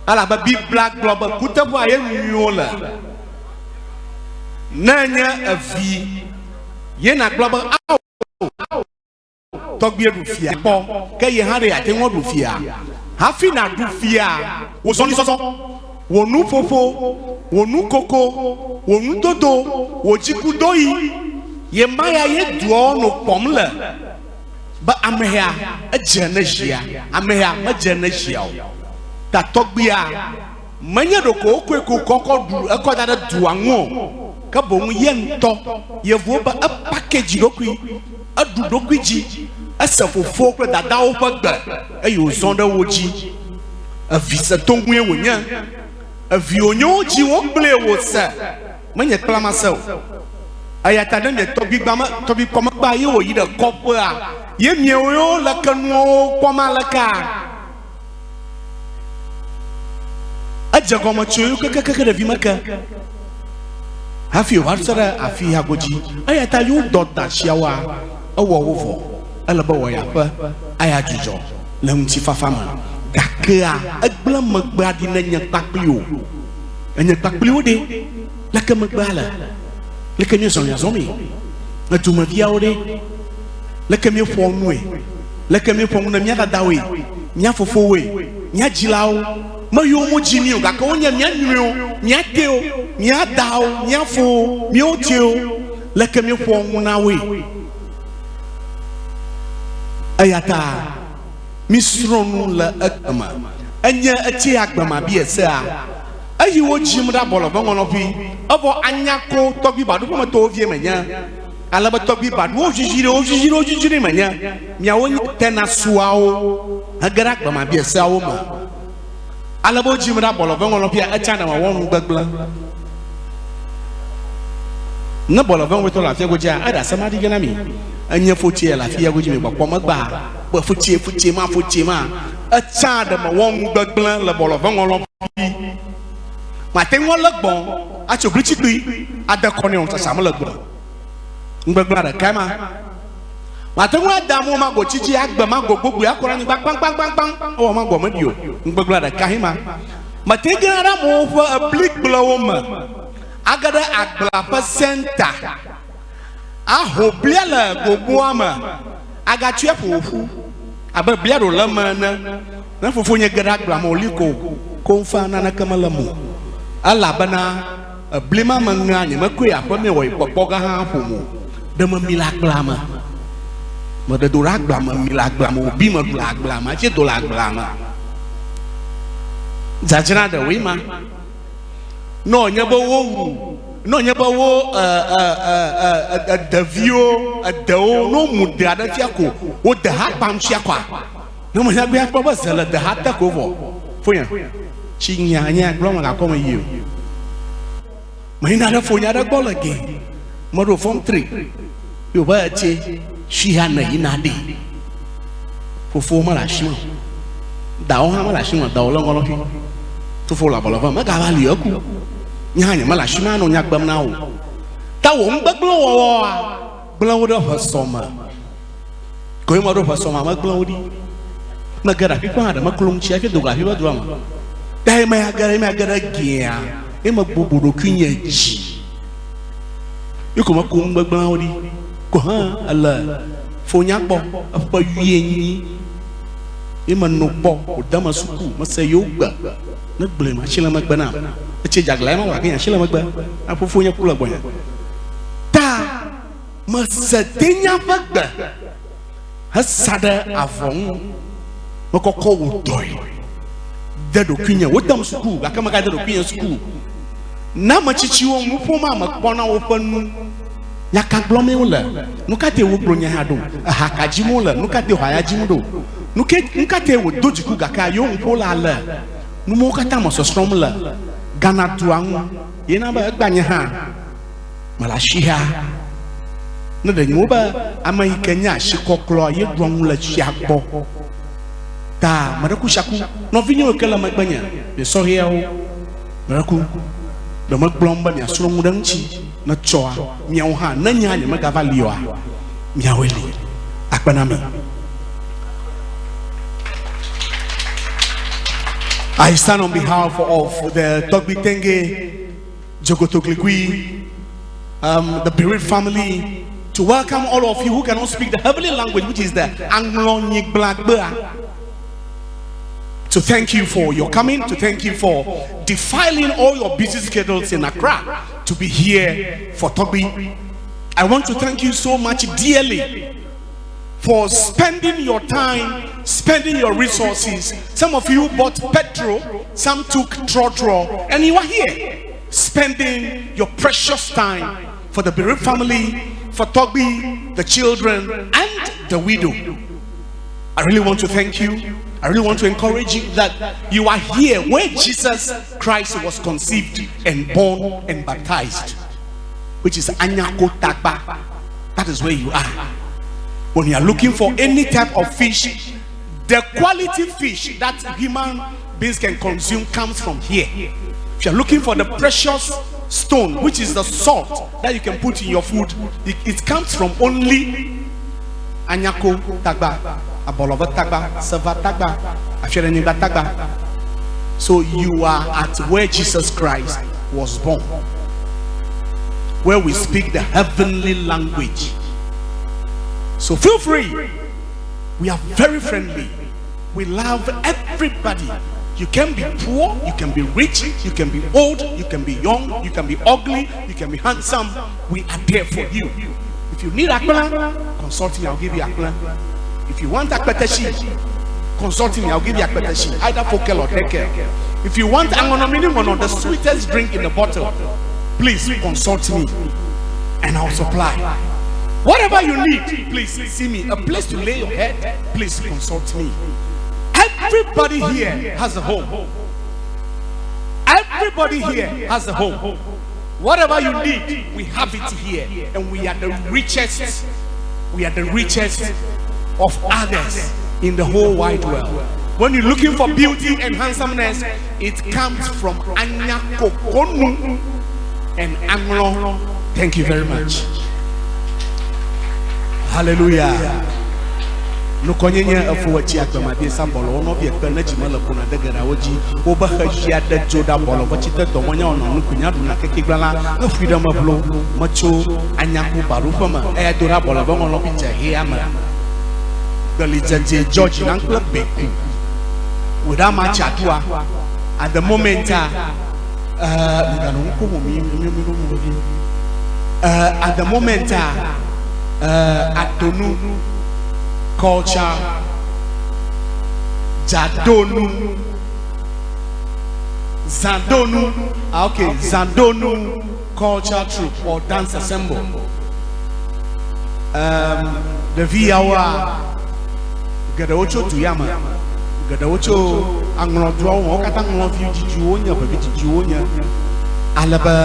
ala ba bi black blob kuta bo aye nyola nanya avi ye na glob aw Togbe du fia po ke ye hare ate won du fia ha fi na du fia wo so ni so wo nu fofo wo nu koko wo nu dodo wo jiku doyi ye maya ye duo no pomle ba amehia ajanahia amehia majanahia ta Togbe a manya do ko kweku koko du ekoda da du anwo ka bo mu ye nto ye vo ba a package dokui adu dokui ji asafofo kra dada wo pagba ayo zonda woji avisa tongu ye wonya avionyo ji wo ble wo sa manya klama sa ayata na me Togbe koma gba ye wo yi de kopo a ye miewo la kanu koma la ka ajagoma choyo kaka de vimaka hafi warsara afi hagoji ayata yu dota shiawa awo wofo alaba waya pa ayajujo la unti fafama dakea agbla magba di na nyakpakplio de la kamagbala la kemio sonya zomi na tuma viaode la kemio fonwe la kemio fongna miata dawe nya fofowe nya jilao mayo mojimi ga ka onya nya nweo nya teo nya dao nya fo mi oteo la kemio fongna we ayata misronu la akama anya ati agbama bi esa ayi wo jimra bolo bangono pi abo anyako Togbe badu ko to vie manya alaba Togbe badu o jijire manya mia woni tena suao agara agbama bi esa wo ma alaba jimra bolo bangono pi acha na won gbagla na bolo bango to la fe goja ada samadi gana mi anya fotie la fi yagoji me gbakpo magba ba fotie ma acha da ma won gbagla la bolo bangono ma te won lagbon a chobrichi gbi adakoni on tasam lagbon ngbagba da kama ma te won adamu ma go chichi agba ma go gbogbo akora ni bang o ma go madio ngbagba da kahima ma te gara mo fa applic blawoma agada agbla pa center ahobliala gobuama aga twepofu ababliaro lamana na fofonye gara agbla mo liko konfa na kamalamu alabana blima manganya makwe apa me wo popoga ha fomu de mamilaglama mo de duraglama milaglama obi mo duraglama che duraglama zajira de wima no nyabo wo davio adao no mudada tiako o de ha pam tiakwa no mo nyagbe akpo ba zela de ha ta ko vo fonya chinyanya gloma ga koma yiyo mahina da fonya da gola ge modo form 3 yo ba che shihana inade fofo mala shima dawo ha mala shima dawo lo ngolo fi to fo la bola va ma ga ba li aku nyanya mala shima no nyagbam na wo ta wo mgbaglo wo glo do fa soma ko mo do fa soma ma glo di magara fi kwa da maklum chi afi do ga fi ba do ma dai ma agara gia e ma bobodo kunya ji yuko ma ko mgbagba odi ko ha ala fonya po apa wienyi e ma no po o dama suku ma se yoga na ble ma chila magba na e che jagla ma wa kenya chila magba apo fonya kula gbonya ta ma se tenya bagba hasada avon ma kokko wudoi dado kunya wodam suku aka maka dado kunya suku na machichi wo mupo ma makpona wo panu nyaka glome wala nukate wo bronya hado aha kajimu la nukate haya jimudo nukate wo dojiku gaka yo mpola la numo kata masostrom la gana tuangu yena ba gbanya ha malashiha no de nyoba amaikanya shikoklo ye dwon la chiakpo ta maraku shaku no vinyo kala magbanya be so hiao maraku do magblomba mi asuro mudanchi na choa miao ha na nyanya magavalioa miaweli akpanami I stand on behalf of the Togbe Dzokoto, the bereaved family, to welcome all of you who cannot speak the heavenly language, which is the Ewenyigba. To thank you for your coming, to thank you for defiling all your busy schedules in Accra to be here for Togbe. I want to thank you so much dearly for spending your time, spending your resources. Some of you bought petrol, some took trotro, and you are here spending your precious time for the bereaved family, for Togbe, the children, and the widow. I really want to thank you. I really want to encourage you that you are here where Jesus Christ was conceived and born and baptized, which is Anyako Togbe. That is where you are. When you are looking for any type of fish, the quality fish that human beings can consume comes from here. If you are looking for the precious stone, which is the salt that you can put in your food, it comes from only Anyako Togbe, Abolova Togbe, Silver Togbe, Ewenyigba Togbe. So you are at where Jesus Christ was born, where we speak the heavenly language. So feel free. We are very friendly. We love everybody. You can be poor, you can be rich, you can be old, you can be young, you can be ugly, you can be handsome. We are there for you. If you need akpela, consult me, I'll give you akpela. If you want akpeteshi, consult me, I'll give you akpeteshi. Either focal or tekel. If you want angonomini, the sweetest drink in the bottle, please consult me and I'll supply. Whatever you need, please see me. A place to lay your head, please consult me. Everybody here has a home. Everybody here has a home. Whatever you need, we have it here. And we are the richest. We are the richest of others in the whole wide world. When you're looking for beauty and handsomeness, it comes from Anyako and Anglo. Thank you very much. Hallelujah. No konyenya afuwachi agbamade sambolo ono bi ekpe na jimala kuna degara oji oba hajia de joda bolo bachite domonya ono nukunya duna kekegbala no freedom ablo macho Anyako barufama e dora bolo bongo lo biche he ama Galitaje George nankla beku without much atua at the moment at the moment Atonu culture Jadonu Zandonu, okay, Zandonu culture troupe or dance ensemble. The Viawa Gadaocho Tuyama Gadaocho Anglo Draw, Katang of you, Juonia, Alaba.